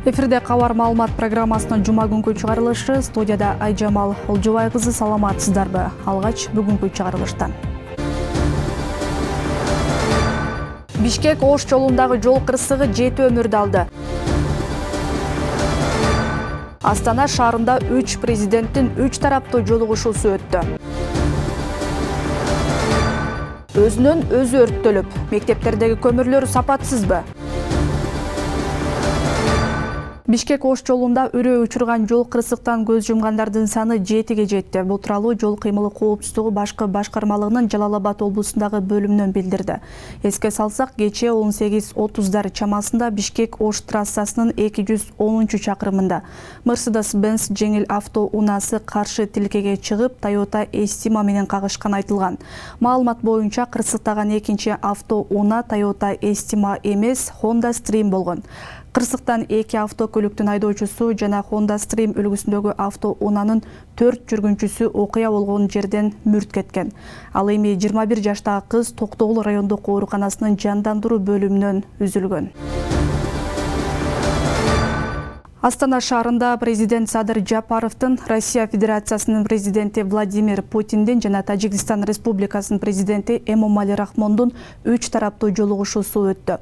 Эфирде кабар маалымат программасынын жума күнкү чыгарылышы. Студияда Айжамал Олжобай кызы, саламатсыздарбы? Алгач бүгүнкү чыгарылыштан. Бишкек Ош жолундагы жол кырсыгы 7 өмүрдү алды. Астана шаарында 3 президенттин 3 тараптуу жолугушуусу өттү. Өзүнөн өзү өрттөлүп, мектептердеги көмүрлөр сапатсызбы? Бишкек Ош жолунда үрөө учурган жол кырсыктан көз жумгандардын саны 7-ге жетти. Бул тууралуу жол кыймылы коопсуздугу башкы башкармалыгынын Жалал Абад облусундагы бөлүмүнөн билдирди. Эске салсак, кечээ 18:30 чамасында Бишкек Ош трассасынын 210-чакырымында Mercedes-Benz жеңил авто унаасы каршы тилкеге чыгып, Toyota Estima менен кагышкан айтылган. Маалымат боюнча, кырсыктаган экинчи авто унаа Toyota Estima эмес, Honda Stream болгон. Кырсыктан 2 автокөлүктүн айдоочусу жана Honda Stream үлгүсүндөгү авто унаанын 4 жүргүнчүсү окуя болгон жерден мүрт кеткен. Ал эми 21 жаштагы кыз Токтогул райондук ооруканасынын жандандыруу бөлүмүнөн үзүлгөн. Астана шаарында президент Садыр Жапаровдун, Россия Федерациясынын президенти Владимир Путиндин жана Тажикстан Республикасынын президенти Эмомали Рахмондун 3 тараптуу жолугушуусу өттү.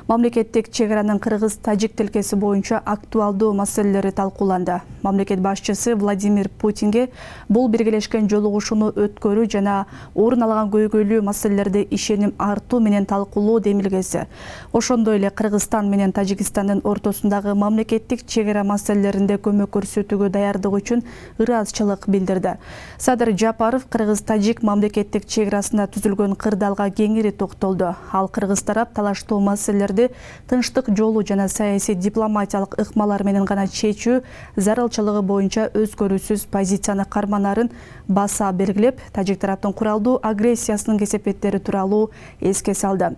Мамлекеттик чек-аранын кыргыз-тажик тилкеси боюнча актуалдуу маселелери талкууланды. Мамлекет башчысы Владимир Путинге бул биргелешкен жолугушууну өткөрүү жана орун алган көйгөйлүү маселелерди ишеним артуу менен талкуулоо демилгеси. Ошондой эле Кыргызстан менен Тажикстандын ортосундагы мамлекеттик чек маселелеринде көмөк көрсөтүүгө даярдык үчүн ыраазычылык билдирди. Садыр Жапаров кыргыз-тажик мамлекеттик чек-арасында түзүлгөн кырдаалга кеңири токтолду. Ал кыргыз тарап талаштуу маселелерди тынчтык жолу жана саясий дипломатиялык ыкмалар менен гана чечүү зарылчылыгы боюнча өзгөрүүсүз позицияны карманарын баса белгилеп, тажик тараптын куралдуу агрессиясынын кесепеттери тууралуу эске салды.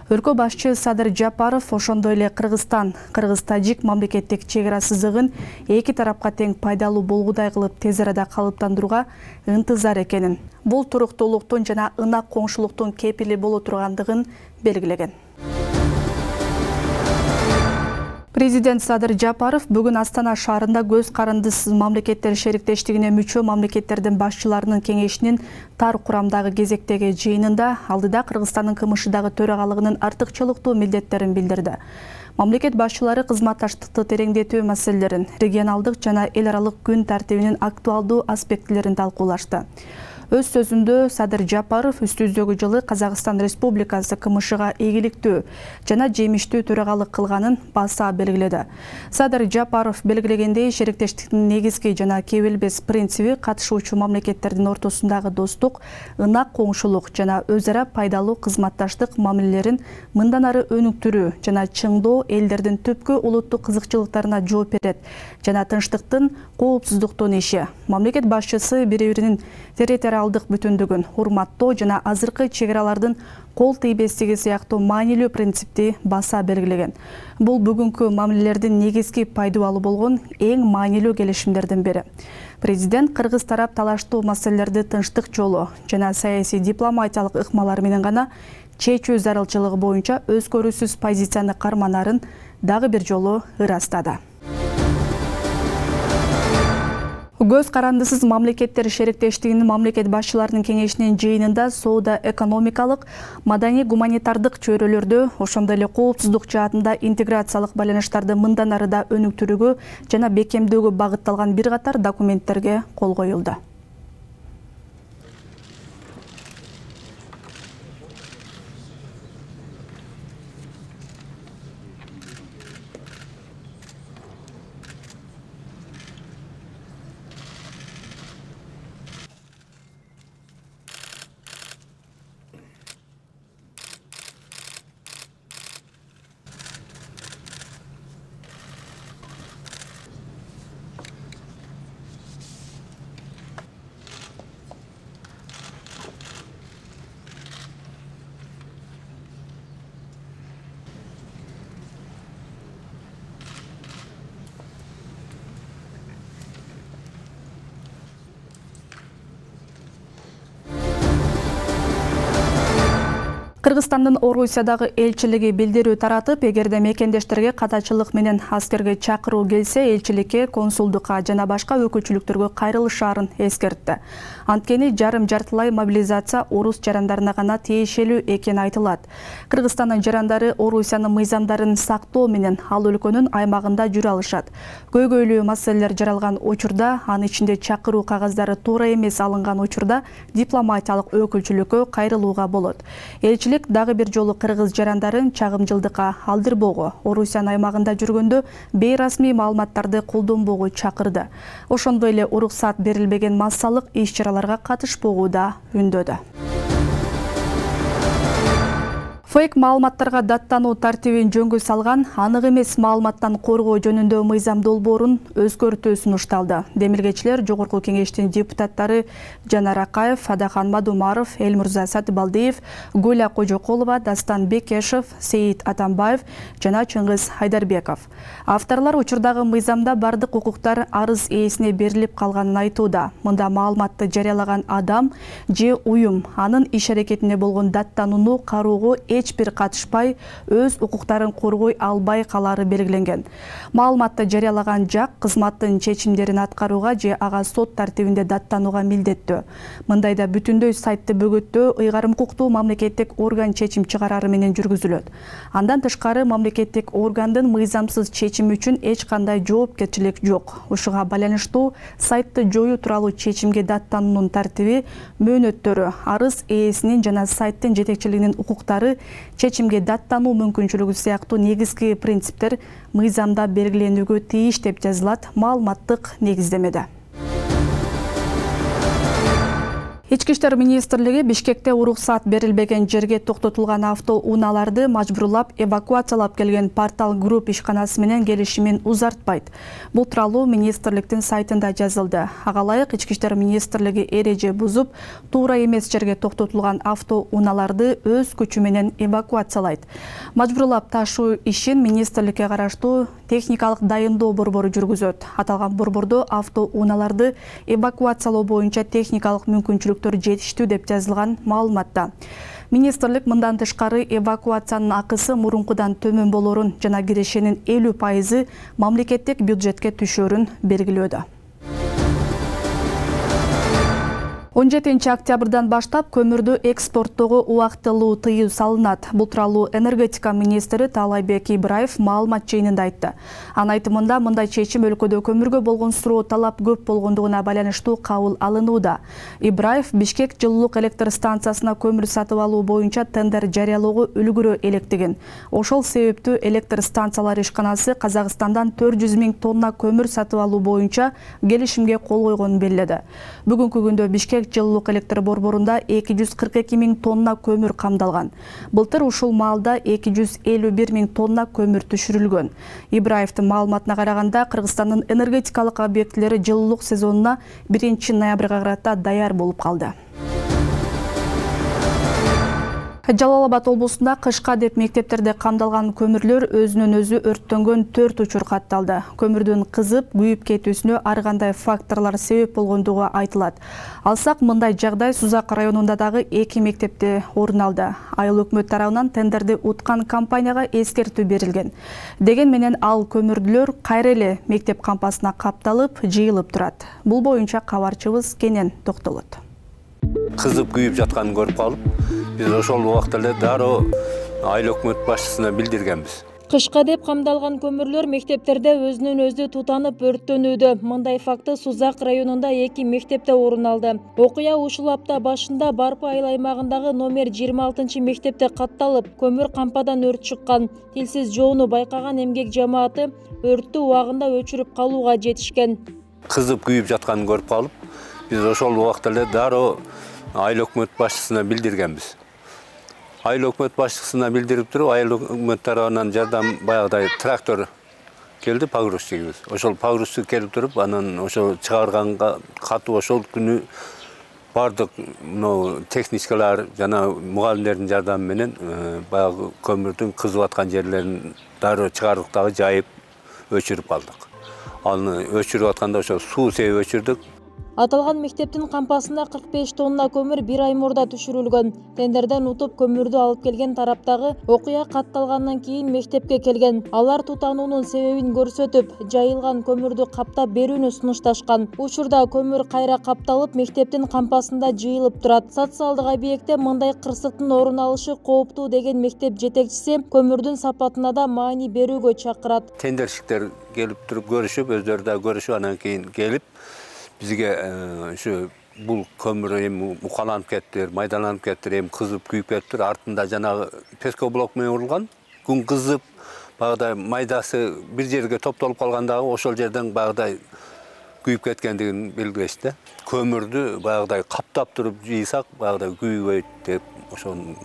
Өлкө башчы Садыр Жапаров ошондой эле Кыргызстан, кыргыз-тажик мамлекеттик чек-ара сызыгын эки тарапка тең пайдалуу болгудай кылып тез арада калыптандырууга ынтызар экенин, бул туруктуулуктун жана ынак коңшулуктун кепили боло тургандыгын белгилеген. Президент Садыр Жапаров бүгүн Астана шаарында көз карандысыз мамлекеттер шериктештигине мүчө мамлекеттердин башчыларынын кеңешинин тар курамдагы кезектеги жыйынында алдыда Кыргызстандын КМШдагы төрагалыгынын артыкчылыктуу милдеттерин билдирди. Мамлекет башчылары кызматташтыкты тереңдетүү маселелерин, регионалдык жана эл аралык күн тартибинин актуалдуу аспектилерин талкуулашты. Өз сөзүндө Садыр Жапаров үстүздөгү жылы Казакстан Республикасы КМШга ийгиликтүү жана жемиштүү төрагалык кылганын баса белгиледи. Садыр Жапаров белгилегендей, шериктештиктин негизги жана кебелбес принциби катышуучу мамлекеттердин ортосундагы достук, ынак коңшулук жана өз ара пайдалуу кызматташтык мамилелерин мындан ары өнүктүрүү жана чыңдоо элдердин түпкү улуттук кызыкчылыктарына жооп берет жана тынчтыктын, коопсуздуктун иши. Мамлекет башчысы бири-биринин территориалдык бүтүндүгүн урматтоо жана азыркы чек-аралардын кол тийбестиги сыяктуу маанилүү принципти баса белгилеген. Бул бүгүнкү мамилелердин негизги пайдалуу болгон эң маанилүү келишимдердин бири. Президент кыргыз тарап талаштуу маселелерди тынчтык жолу жана саясий дипломатиялык ыкмалар менен гана чечүү зарылчылыгы боюнча өзгөрүүсүз позицияны карманарын дагы бир жолу ырастады. Көз карандысыз мамлекеттер шериктештигинин мамлекет башчыларынын кеңешинин жыйынында соода-экономикалык, маданий-гуманитардык чөйрөлөрдө, ошондой эле коопсуздук жаатында интеграциялык байланыштарды мындан ары да өнүктүрүүгө жана бекемдөөгө багытталган бир катар документтерге кол коюлду. Кыргызстандын Орусиядагы элчилиги билдирүү таратып, эгерде мекендештерге катачылык менен аскерге чакыруу келсе, элчиликке, консулдукка жана башка өкүлчүлүктөргө кайрылышаарын эскертти. Анткени жарым-жартылай мобилизация орус жарандарына гана тиешелүү экени айтылат. Кыргызстандын жарандары Орусиянын мыйзамдарын сактоо менен ал өлкөнүн аймагында жүрө алышат. Көйгөйлүү маселелер жаралган учурда, анын ичинде чакыруу кагаздары туура эмес алынган учурда дипломатиялык өкүлчүлүккө кайрылууга болот. Элчилик дагы бир жолу кыргыз жарандарын чагымчылдыкка алдырбоого, Орусиянын аймагында жүргөндө бейрасмий маалыматтарды колдонбоого чакырды. Ошондой эле уруксат берилбеген массалык иш-чараларга катышпоого да үндөдү. Фейк маалыматтарга даттануу тартибин жөнгө салган анык эмес маалыматтан коргоо жөнүндө мыйзам долбоорун өзгөртүү сунушталды. Демилгечилер Жогорку Кеңештин депутаттары Жанар Акаев, Адахан Мадумаров, Элмурза Сатыбалдиев, Гуля Кожоколова, Дастан Бекешев, Сейит Атамбаев жана Чыңгыз Хайдарбеков. Авторлар учурдагы мыйзамда бардык укуктар арыз ээсине берилип калганын айтууда. Мында маалыматты жарыялаган адам же уюм анын иш-аракетине болгон даттанууну кароого эч бир катышпай, өз укуктарын коргой албай калары белгиленген. Маалыматты жарыялаган жак кызматтын чечимдерин аткарууга же ага сот тартибинде даттанууга милдеттүү. Мындайда бүтүндөй сайтты бөгөттөө ыйгарым укуктуу мамлекеттик орган чечим чыгарары менен жүргүзүлөт. Андан тышкары мамлекеттик органдын мыйзамсыз чечими үчүн эч кандай жоопкерчилик жок. Ушуга байланыштуу сайтты жоюу тууралуу чечимге даттануунун тартиби, мөөнөттөрү, арыз ээсинин жана сайттын жетекчилигинин укуктары, чечимге даттануу мүмкүнчүлүгү сыяктуу негизги принциптер мыйзамда белгиленүүгө тийиш деп жазылат маалыматтык негиздемеде. Ички иштер министрлиги Бишкекте уруксат берилбеген жерге токтотулган автоунааларды мажбурлап эвакуациялап келген Портал Групп ишканасы менен келишимин узартпайт. Бул тууралуу министрликтин сайтында жазылды. Ага ылайык Ички иштер министрлиги эреже бузуп, туура эмес жерге токтотулган автоунааларды өз күчү менен эвакуациялайт. Мажбурлап ташуу ишин министрликке караштуу техникалык дайындоо борбору жүргүзөт. Аталган борбордо автоунааларды эвакуациялоо боюнча техникалык мүмкүнчүлүк жетиштүү деп жазылган маалыматта. Министрлик мындан тышкары эвакуациянын акысы мурункудан төмөн болорун жана кирешенин 50% мамлекеттик бюджетке түшөрүн белгилөөдө. 17 октябрдан баштап көмүрдү экспорттоого убактылуу тыюу салынат. Бул тууралуу энергетика министри Таалайбек Ибраев маалымат жыйынында айтты. Анын айтымында мындай чечим өлкөдө көмүргө болгон суроо талап көп болгондугуна байланыштуу кабыл алынууда. Ибраев Бишкек жылуулук электр станциясына көмүр сатып алуу боюнча тендер жарыялоого үлгүрө электигин. Ошол себептүү электр станциялар ишканасы Казакстандан 400 000 тонна көмүр сатып алуу боюнча келишимге кол койгонун белгиледи. Бүгүнкү күндө Бишкек жылуулук электр борборунда 242 000 тонна көмүр камдалган. Былтыр ушул маалда 251 000 тонна көмүр түшүрүлгөн. Ибраевдин маалыматына караганда, Кыргызстандын энергетикалык объектилери жылуулук сезонуна 1 ноябрга карата даяр болуп калды. Жалал Абад облусунда кышка деп мектептерде камдалган көмүрлөр өзүнөн өзү өрттөнгөн 4 учур катталды. Көмүрдүн кызып, күйүп кетүүсүнө ар кандай факторлор себеп болгондугу айтылат. Алсак, мындай жагдай Сузак районунда дагы 2 мектепте орун алды. Айыл өкмөт тарабынан тендерди уткан компанияга эскертүү берилген. Деген менен ал көмүрлөр кайра эле мектеп кампасына капталып, жыйылып турат. Бул боюнча кабарчыбыз кенен токтолот. Кызып күйүп жатканын көрүп калып, биз ошол убакта эле дароо айыл өкмөт башчысына билдиргенбиз. Кышка деп камдалган көмүрлөр мектептерде өзүнөн өзү тутанып өрттөнүүдө. Мындай факты Сузак районунда 2 мектепте орун алды. Окуя ушул апта башында Барпы айыл аймагындагы номер 26 мектепте катталып, көмүр кампадан өрт чыккан. Тилсиз жоону байкаган эмгек жамааты өрттү убагында өчүрүп калууга жетишкен. Кызып күйүп жатканын көрүп калып, биз ошол убакта эле дароо айыл өкмөт башчысына билдиргенбиз. Айыл өкмөт башчысына билдирип туруп, айыл өкмөт тарабынан жардам баягыдай трактор келди, погрузчигибиз. Ошол погрузчик келип туруп, анан ошо чыгарганга катуу ошол күнү бардык техникалар жана мугалимдердин жардамы менен баягы көмүрдүн кызып аткан жерлерин дароо чыгардык дагы жайып өчүрүп алдык. Аны өчүрүп атканда ошо суу себип өчүрдүк. Аталган мектептин кампасында 45 тонна көмүр 1 ай мурда түшүрүлгөн. Тендерден утуп көмүрдү алып келген тараптагы окуя катталгандан кийин мектепке келген. Алар тутануунун себебин көрсөтүп, жайылган көмүрдү каптап берүүнү сунушташкан. Учурда көмүр кайра капталып, мектептин кампасында жыйылып турат. Социалдык объектте мындай кырсыктын орун алышы кооптуу деген мектеп жетекчиси көмүрдүн сапатына да маани берүүгө чакырат. Тендерщиктер келип туруп көрүшүп, өздөрү да көрүшүп, анан кийин келип бизге ушу бул көмүр эми укаланып кеттир, майдаланып кеттир, эми кызып күйүп кеттир. Артында жанагы пескоблок менен урулган. Күн кызып, багыдай майдасы бир жерге топтолуп калгандагы ошол жерден багыдай күйүп кеткендигин белгилешти. Көмүрдү багыдай каптап туруп жыйсак, багыдай күйбөйт деп ошонун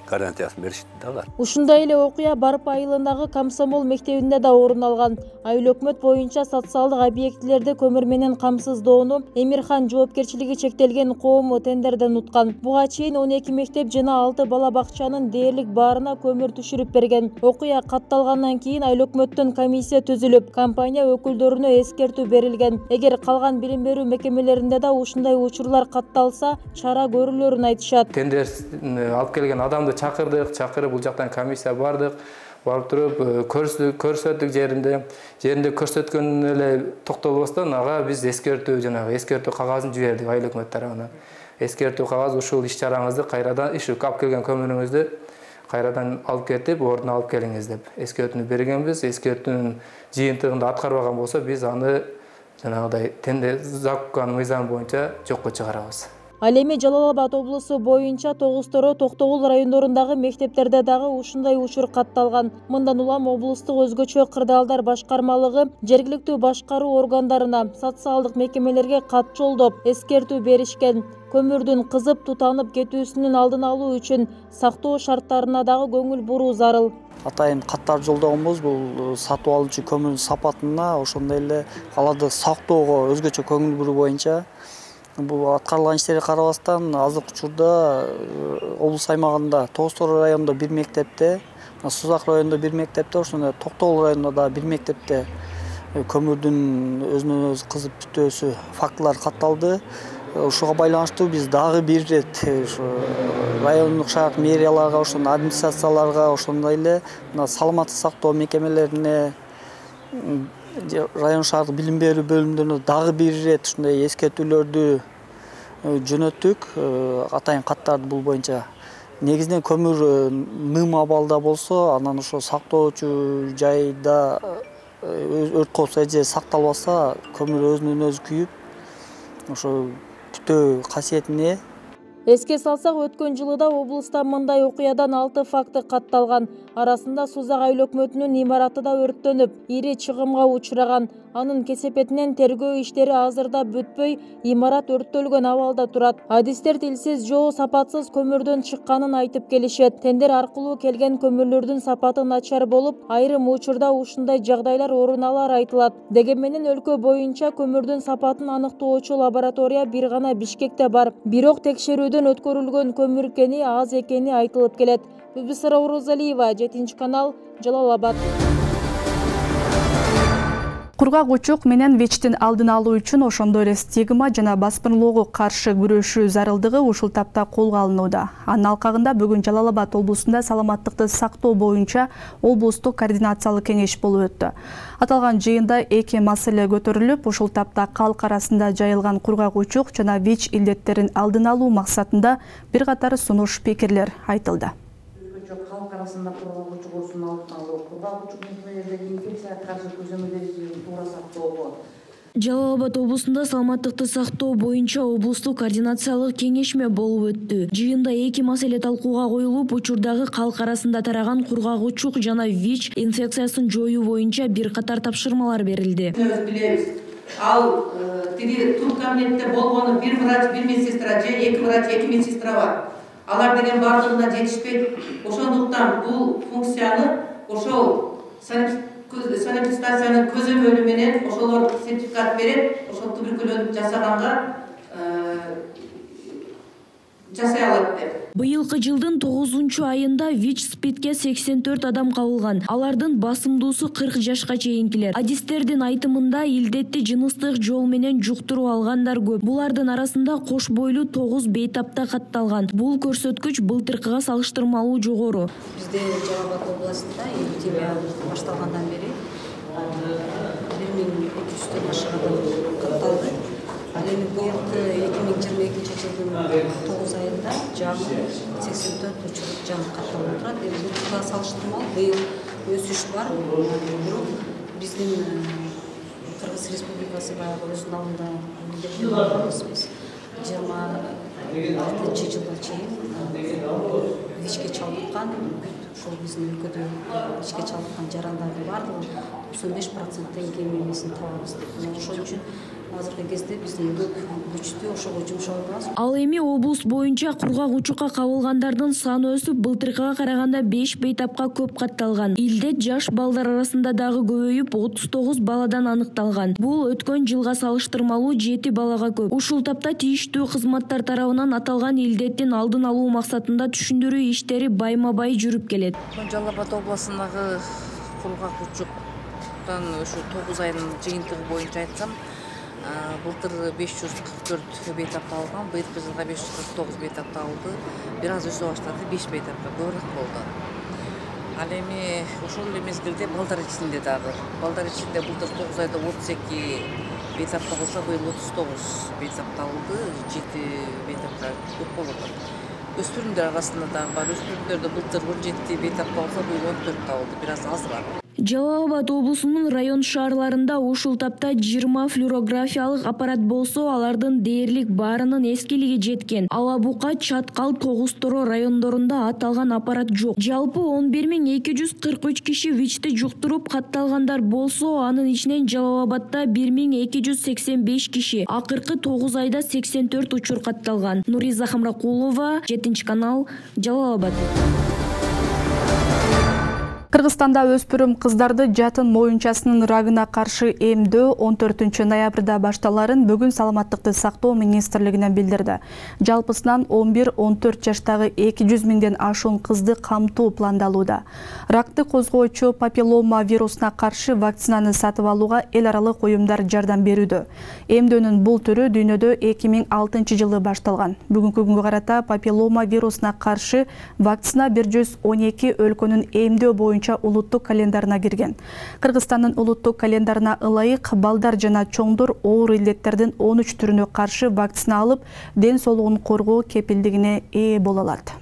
гарантиясын беришти да. Ушундай эле окуя Барпы айылындагы Комсомол мектебинде да орун алган. Айыл өкмөт боюнча социалдык объектилерди көмүр менен камсыздоону Эмирхан жоопкерчилиги чектелген коому тендерден уткан. Буга чейин 12 мектеп жана 6 бала бакчанын дээрлик баарына көмүр түшүрүп берген. Окуя катталгандан кийин айыл өкмөттөн комиссия түзүлүп, компания өкүлдөрүнө эскертүү берилген. Эгер калган билим берүү мекемелеринде да ушундай учурлар катталса, чара көрүлөрүн айтышат. Тендер алып келген адамды чакырып бул жактан комиссия бардык. Барып туруп көрсөттүк жеринде көрсөткөн эле токтолбостон ага биз эскертүү кагазын жибердик айыл өкмөт тарабынан. Эскертүү кагазы ушул иш-чараңызды кайрадан алып келген көмүрүңүздү кайрадан алып кетип, ордуна алып келиңиз деп эскертүүнү бергенбиз. Эскертүүнүн жыйынтыгында аткарбаган болсо биз аны жанагыдай тендер закупканын мыйзамы боюнча жокко чыгарабыз. Ал эми Жалал-Абад облусу боюнча Тогуз-Торо, Токтогул райондорундагы мектептерде дагы ушундай учур катталган. Мындан улам облустук өзгөчө кырдаалдар башкармалыгы жергиликтүү башкаруу органдарына, социалдык мекемелерге кат жолдоп, эскертүү беришкен. Көмүрдүн кызып тутанып кетүүсүнүн алдын алуу үчүн сактоо шарттарына дагы көңүл буруу зарыл. Атайын каттар жолдогонбуз бул сатып алуучу көмүрдүн сапатына, ошондой эле аларды сактоого өзгөчө көңүл буруу боюнча бул аткарылган иштерге карабастан азыркы учурда облус аймагында Тогуз-Торо районунда бир мектепте, Сузак районунда бир мектепте, ошондой Токтогул районунда да бир мектепте көмүрдүн өзүнөн өзү кызып бүтөөсү фактылар катталды. Ушуга байланыштуу биз дагы бир ирет райондук шаар мэрияларга, ошондой администрацияларга, ошондой эле саламаттык сактоо мекемелерине, район шаардык билим берүү бөлүмдөрүнө дагы бир ирет ушундай эскертүүлөрдү жөнөттүк. Атайын каттарды бул боюнча негизинен көмүр ным абалда болсо, анан ошо сактоочу жайда өрт коопсуздук эже сакталбаса, көмүр өзүнөн өзү күйүп ошо күтөө касиетине. Эске салсак, өткөн жылы да облуста мындай окуядан 6 факты катталган. Арасында Сузак айыл өкмөтүнүн имараты да өрттөнүп, ири чыгымга учураган. Анын кесепетинен тергөө иштери азырда бүтпөй, имарат өрттөлгөн абалда турат. Адистер тилсиз жоо сапатсыз көмүрдөн чыкканын айтып келишет. Тендер аркылуу келген көмүрлөрдүн сапаты начар болуп, айрым учурда ушундай жагдайлар орун алары айтылат. Дегенменен өлкө боюнча көмүрдүн сапатын аныктоочу лаборатория бир гана Бишкекте бар. Бирок текшерүүдөн өткөрүлгөн көмүркени аз экени айтылып келет. Бүбүсара Орозалиева, 7 канал, Жалал-Абад. Кургак учук менен ВИЧтин алдын алуу үчүн ошондой эле стигма жана баспырылууга каршы күрөшүү зарылдыгы ушул тапта колго алынууда. Анын алкагында бүгүн Жалал-Абад облусунда саламаттыкты сактоо боюнча облустук координациялык кеңеш болуп өттү. Аталган жыйында эки маселе көтөрүлүп, ушул тапта калк арасында жайылган кургак учук жана ВИЧ илдеттерин алдын алуу максатында бир катар сунуш пикирлер айтылды. Калк арасында кургак учук оорусун алдын алуу, кургак учук инфекцияга каршы көзөмөлдөрдү туура сактоого. Жалал-Абад облусунда саламаттыкты сактоо боюнча облустук координациялык кеңешме болуп өттү. Жыйында эки маселе талкууга коюлуп, учурдагы калк арасында тараган кургак учук жана ВИЧ инфекциясын жоюу боюнча бир катар тапшырмалар берилди. Өз билебиз. Ал тиги тур кабинетте болгону бир врач, бир медсестра же эки врач, эки медсестра бар. Алар деген бардыгына жетишпейт. Ошондуктан бул функцияны ошол санэпидстанциянын көзөмөлү менен ошолор сертификат берет, ошол туберкулезду жасаганга жасай алат деп. Быйылкы жылдын 9 айында ВИЧ-СПИДке 84 адам кабылган. Алардын басымдуусу 40 жашка чейинкилер. Адистердин айтымында илдетти жыныстык жол менен жуктуруу алгандар көп. Булардын арасында кош бойлуу 9 бейтапта катталган. Бул көрсөткүч былтыркыга салыштырмалуу жогору. Бизде Жалал Абад областында эпидемия башталгандан бери 1200-дөн ашык адам катталды. Ал эми быйылкы 2022 жылдын 9 айында жаны 84 учур жан катталып турат. Эми бутка салыштырмалуу быйыл өсүш бар. Бирок биздин Кыргыз Республикасы баягы өзүнүн алдында милдеттенген эмеспиз. 26 жылга чейин ВИЧке чалдыккан, ошол биздин өлкөдө ВИЧке чалдыккан жарандардын бардыгы 95%-тен кем эмесин табабыз. Ошон үчүн азыркы кезде биздин көп күчтү ошого жумшалабыз. Ал эми облус боюнча кургак учукка кабылгандардын саны өсүп, былтыркыга караганда 5 бейтапка көп катталган. Илдет жаш балдар арасында дагы көбөйүп, 39 баладан аныкталган. Бул өткөн жылга салыштырмалуу 7 балага көп. Ушул тапта тийиштүү кызматтар тарабынан аталган илдеттин алдын алуу максатында түшүндүрүү иштери байма-бай жүрүп келет. Жалал Абад областындагы кургак учуктан ушу 9 айдын жыйынтыгы боюнча айтсам, былтыр 544 бейтапта алган, быйылкы жылга 549 бейтапта алды. Бир аз өсө баштады, 5 бейтапта көбүрөөк болду. Ал эми ошол эле мезгилде балдар ичинде дагы. Балдар ичинде былтыр 9 айда 32 бейтапта болсо, быйыл 39 бейтапта алды, 7 бейтапта көп болот. Өспүрүмдөр арасында дагы бар. Өспүрүмдөрдө былтыр 17 бейтапта болсо, быйыл 14 алды, бир аз азыраак. Жалал Абад облусунун район шаарларында ушул тапта 20 флюорографиялык аппарат болсо, алардын дээрлик баарынын эскилиги жеткен. Ала Бука, Чаткал, Тогуз-Торо райондорунда аталган аппарат жок. Жалпы 11243 киши ВИЧти жуктуруп катталгандар болсо, анын ичинен Жалал Абадда 1285 киши. Акыркы 9 айда 84 учур катталган. Нуриза Хамракулова, 7 канал, Жалал Абад. Кыргызстанда өспүрүм кыздарды жатын моюнчасынын рагына каршы эмдөө 14 ноябрда башталарын бүгүн Саламаттыкты сактоо министрлигинен билдирди. Жалпысынан 11-14 жаштагы 200 миңден ашуун кызды камтуу пландалууда. Ракты козгоочу папиллома вирусуна каршы вакцинаны сатып алууга эл аралык уюмдар жардам берүүдө. Эмдөөнүн бул түрү дүйнөдө 2006 жылы башталган. Бүгүнкү күнгө карата папиллома вирусуна каршы вакцина 112 өлкөнүн эмдөө боюнча улуттук календарына кирген. Кыргызстандын улуттук календарына ылайык балдар жана чоңдор оор илдеттердин 13 түрүнө каршы вакцина алып, ден соолугун коргоо кепилдигине ээ боло алат.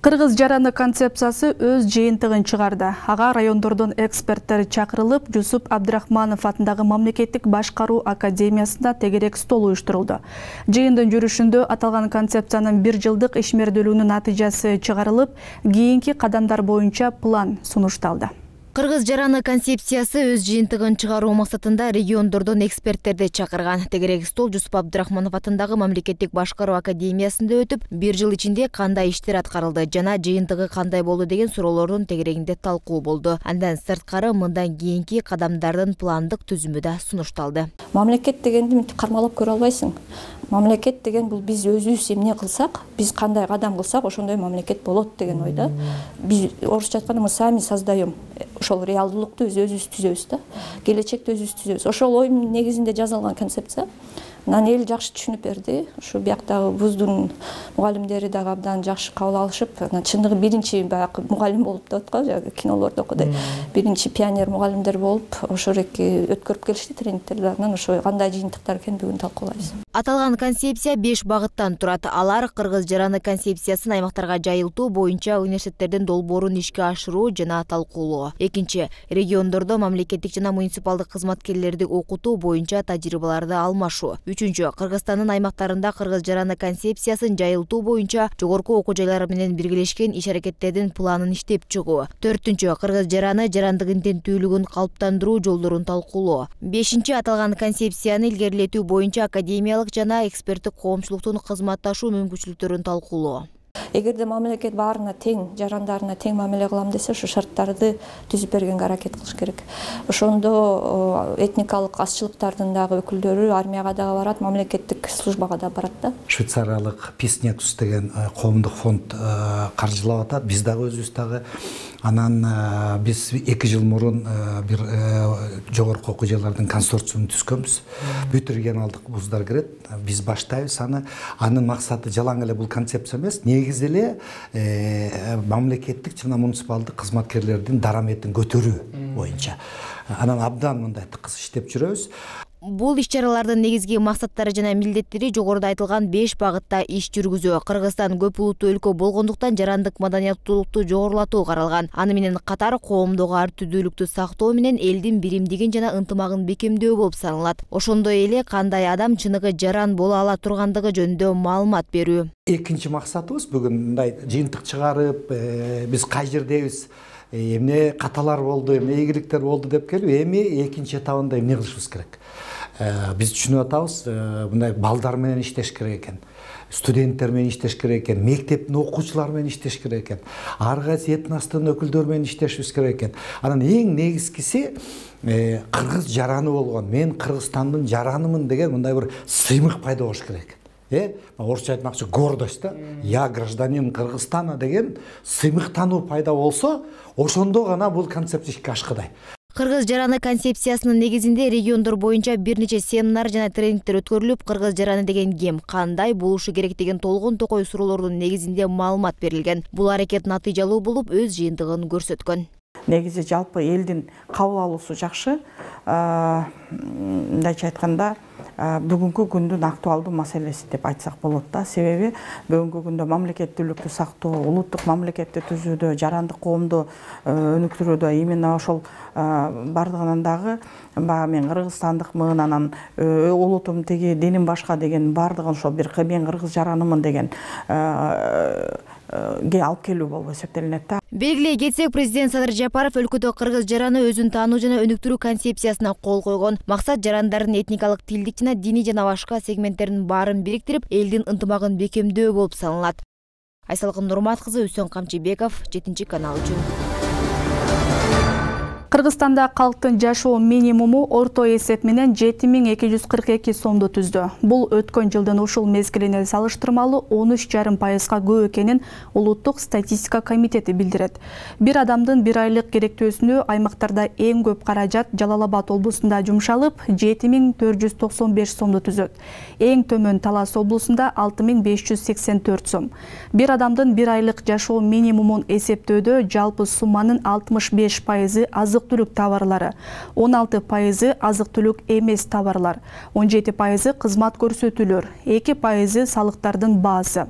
Кыргыз жараны концепциясы өз жыйынтыгын чыгарды. Ага райондордон эксперттер чакырылып, Жусуп Абдрахманов атындагы мамлекеттик башкаруу академиясында тегерек стол уюштурулду. Жыйындын жүрүшүндө аталган концепциянын 1 жылдык ишмердүүлүгүнүн натыйжасы чыгарылып, кийинки кадамдар боюнча план сунушталды. Кыргыз жараны концепциясы өз жыйынтыгын чыгаруу максатында региондордон эксперттерди чакырган. Тегерек стол Жусуп Абдрахманов атындагы мамлекеттик башкаруу академиясында өтүп, 1 жыл ичинде кандай иштер аткарылды жана жыйынтыгы кандай болду деген суроолордун тегерегинде талкуу болду. Андан сырткары мындан кийинки кадамдардын пландык түзүмү да сунушталды. Мамлекет дегенди мынтип кармалап көрө албайсың. Мамлекет деген бул биз өзүбүз эмне кылсак, биз кандай кадам кылсак, ошондой мамлекет болот деген ойда. Биз орусча айтканда мы сами создаем. Ошол реалдуулукту өзүбүз түзөбүз да. Келечекти өзүбүз түзөбүз. Ошол оюн негизинде жазылган концепция. Нан эл жакшы түшүнүп берди. Ушу бияктагы вуздун мугалимдери дагы абдан жакшы кабыл алышып, чындыгы биринчи баягы мугалим болуп деп аткан, кинолордо окудай. Биринчи пионер мугалимдер болуп, ошо эки өткөрүп келишти тренингтерди. Анан ошо кандай жыйынтыктар экенин бүгүн талкуулайбыз. Аталган концепция 5 багыттан турат. Алар Кыргыз жараны концепциясын аймактарга жайылтуу боюнча университеттердин долбоорун ишке ашыруу жана талкуулоо. Экинчи, региондордо мамлекеттик жана муниципалдык кызматкерлерди окутуу боюнча тажрыйбаларды алмашуу. Үчүнчү, Кыргызстандын аймактарында Кыргыз жараны концепциясын жайылтуу боюнча жогорку окуу жайлары менен биргелешкен иш-аракеттердин планын иштеп чыгуу. Төртүнчү, Кыргыз жараны жарандык интенттүүлүгүн калыптандыруу жолдорун талкуулоо. Бешинчи, аталган концепцияны илгерилетүү боюнча академиялык жана эксперттик коомчулуктун кызматташуу мүмкүнчүлүктөрүн талкуулоо. Эгерде мамлекет баарына тең, жарандарына тең мамиле кылам десе, ушу шарттарды түзүп бергенге аракет кылыш керек. Ошондо этникалык азчылыктардын дагы өкүлдөрү армияга дагы барат, мамлекеттик службага да барат да. Швейцариялык Писнекус деген коомдук фонд каржылап атат. Биз дагы өзүбүз дагы анан биз 2 жыл мурун бир жогорку окуу жайлардын консорциумун түзгөнбүз. Бүтүрген алдык вуздар кирет. Биз баштайбыз аны. Анын максаты жалаң эле бул концепция эмес, негизи эле мамлекеттик жана муниципалдык кызматкерлердин дараметин көтөрүү боюнча. Анан абдан мындай тыкыз иштеп жүрөбүз. Бул иш-чаралардын негизги максаттары жана милдеттери жогоруда айтылган 5 багытта иш жүргүзүү. Кыргызстан көп улуттуу өлкө болгондуктан жарандык маданияттуулукту жогорулатуу каралган. Аны менен катар коомдогу ар түрдүүлүктү сактоо менен элдин биримдигин жана ынтымагын бекемдөө болуп саналат. Ошондой эле кандай адам чыныгы жаран боло ала тургандыгы жөнүндө маалымат берүү. Экинчи максатыбыз бүгүн мындай жыйынтык чыгарып, биз кай жердебиз, эмне каталар болду, эмне ийгиликтер болду деп келип, эми экинчи этабында эмне кылышыбыз керек. Биз түшүнүп атабыз, мындай балдар менен иштеш керек экен, студенттер менен иштеш керек экен, мектептин окуучулары менен иштеш керек экен, ар кайсы этностун өкүлдөрү менен иштешибиз керек экен. Анан эң негизгиси кыргыз жараны болгон, мен Кыргызстандын жаранымын деген мындай бир сыймык пайда болуш керек. Орусча айтмакчы гордость да. Я гражданин Кыргызстана деген сыймыктануу пайда болсо, ошондо гана бул концепция ишке ашкыдай. Кыргыз жараны концепциясынын негизинде региондор боюнча бир нече семинар жана тренингтер өткөрүлүп, кыргыз жараны деген кем, кандай болушу керек деген толгон токой суроолордун негизинде маалымат берилген. Бул аракет натыйжалуу болуп, өз жыйынтыгын көрсөткөн. Негизи жалпы элдин кабыл алуусу жакшы. Мындайча айтканда, бүгүнкү күндүн актуалдуу маселеси деп айтсак болот да. Себеби бүгүнкү күндө мамлекеттүүлүктү сактоо, улуттук мамлекетти түзүүдө, жарандык коомду өнүктүрүүдө именно ошол бардыгынан дагы мен кыргызстандыкмын, анан улутум тиги, диним башка деген бардыгын ошол бир мен кыргыз жаранымын деген алып келүү болуп эсептелинет да. Белгилей кетсек, президент Садыр Жапаров өлкөдө кыргыз жараны өзүн таануу жана өнүктүрүү концепциясына кол койгон. Максат жарандардын этникалык, тилдик жана диний жана башка сегменттердин баарын бириктирип, элдин ынтымагын бекемдөө болуп саналат. Айсалкын Нурмат кызы, Үсөн Камчыбеков, 7 канал үчүн. Кыргызстанда калктын жашоо минимуму орто эсеп менен 7242 сомду түздү. Бул өткөн жылдын ушул мезгилине салыштырмалуу 13,5%га көп экенин Улуттук статистика комитети билдирет. Бир адамдын бир айлык керектөөсүнө аймактарда эң көп каражат Жалал Абад облусунда жумшалып 7495 сомду түзөт. Эң төмөн Талас облусунда 6584 сом. Бир адамдын бир айлык жашоо минимумун эсептөөдө жалпы сумманын 65% азык-түлүк товарлары, 16% азык-түлүк эмес товарлар, 17% кызмат көрсөтүүлөр, 2% салыктардын баасы.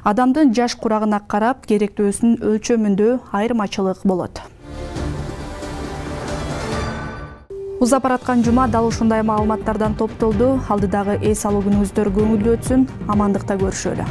Адамдын жаш курагына карап керектөөсүнүн өлчөмүндө айырмачылык болот. Узап бараткан жума дал ушундай маалыматтардан топтолду. Алдыдагы эс алуу күнүңүздөр көңүлдүү өтсүн. Амандыкта көрүшөлү.